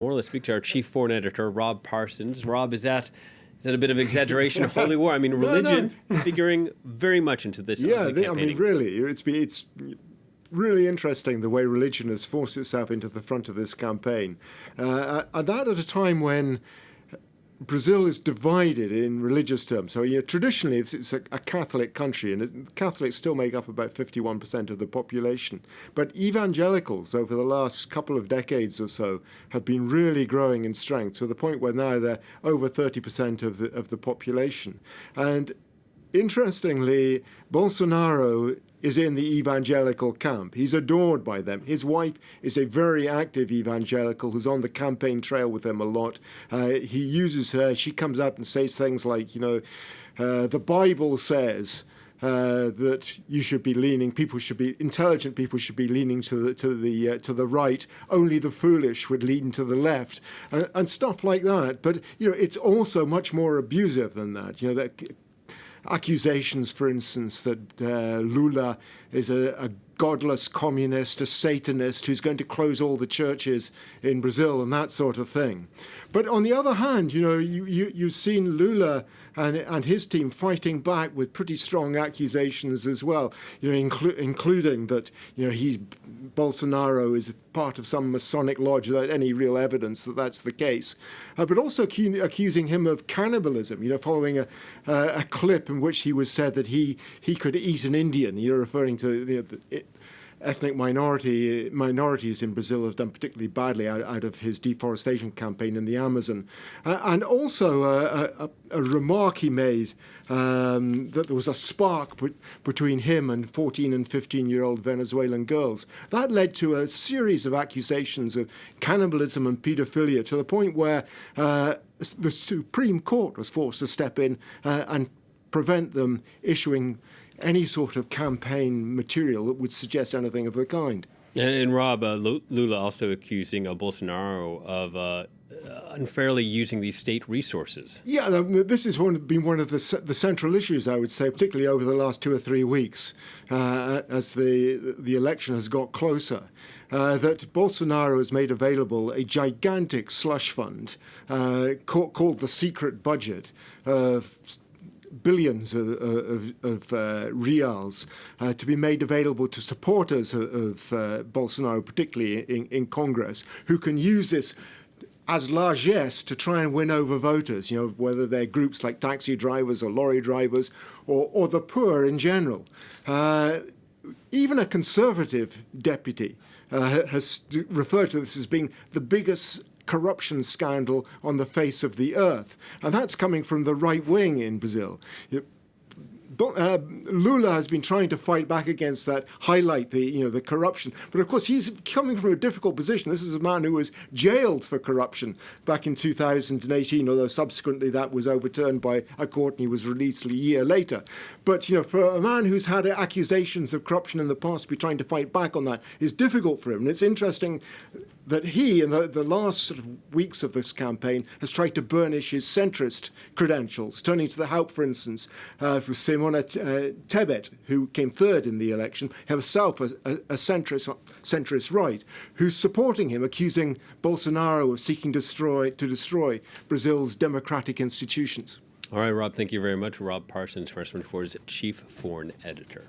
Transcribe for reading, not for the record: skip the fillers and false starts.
Or let's speak to our chief foreign editor, Rob Parsons. Rob, is that a bit of exaggeration of holy war? I mean, religion figuring very much into this. Yeah, I mean, really, it's really interesting the way religion has forced itself into the front of this campaign. And that at a time when Brazil is divided in religious terms. So traditionally, it's a Catholic country, and Catholics still make up about 51% of the population. But evangelicals, over the last couple of decades or so, have been really growing in strength to the point where now they're over 30% of the population. And interestingly, Bolsonaro is in the evangelical camp. He's adored by them. His wife is a very active evangelical who's on the campaign trail with him a lot. He uses her. She comes out and says things like, the Bible says that you should be leaning. Intelligent people should be leaning to the right. Only the foolish would lean to the left, and stuff like that. But it's also much more abusive than that. That accusations, for instance, that Lula is a godless communist, a Satanist who's going to close all the churches in Brazil and that sort of thing. But on the other hand, you've seen Lula and his team fighting back with pretty strong accusations as well, including that Bolsonaro is part of some Masonic lodge without any real evidence that that's the case, but also accusing him of cannibalism, following a clip in which he was said that he could eat an Indian, referring to ethnic minorities in Brazil have done particularly badly out of his deforestation campaign in the Amazon. And also a remark he made that there was a spark between him and 14 and 15-year-old Venezuelan girls. That led to a series of accusations of cannibalism and paedophilia to the point where the Supreme Court was forced to step in and prevent them issuing any sort of campaign material that would suggest anything of the kind. And Rob, Lula also accusing Bolsonaro of unfairly using these state resources. Yeah, this has been one of the central issues, I would say, particularly over the last 2 or 3 weeks, as the election has got closer. That Bolsonaro has made available a gigantic slush fund called the secret budget of billions of reals to be made available to supporters of Bolsonaro, particularly in Congress, who can use this as largesse to try and win over voters, whether they're groups like taxi drivers or lorry drivers or the poor in general. Even a conservative deputy has referred to this as being the biggest corruption scandal on the face of the earth. And that's coming from the right wing in Brazil. Lula has been trying to fight back against that, highlight the corruption. But of course, he's coming from a difficult position. This is a man who was jailed for corruption back in 2018, although subsequently that was overturned by a court and he was released a year later. But, for a man who's had accusations of corruption in the past, to be trying to fight back on that is difficult for him. And it's interesting that he, in the last sort of weeks of this campaign, has tried to burnish his centrist credentials, turning to the help, for instance, for Simona Tebet, who came third in the election, herself a centrist right, who's supporting him, accusing Bolsonaro of seeking to destroy Brazil's democratic institutions. All right, Rob, thank you very much. Rob Parsons, First 24's chief foreign editor.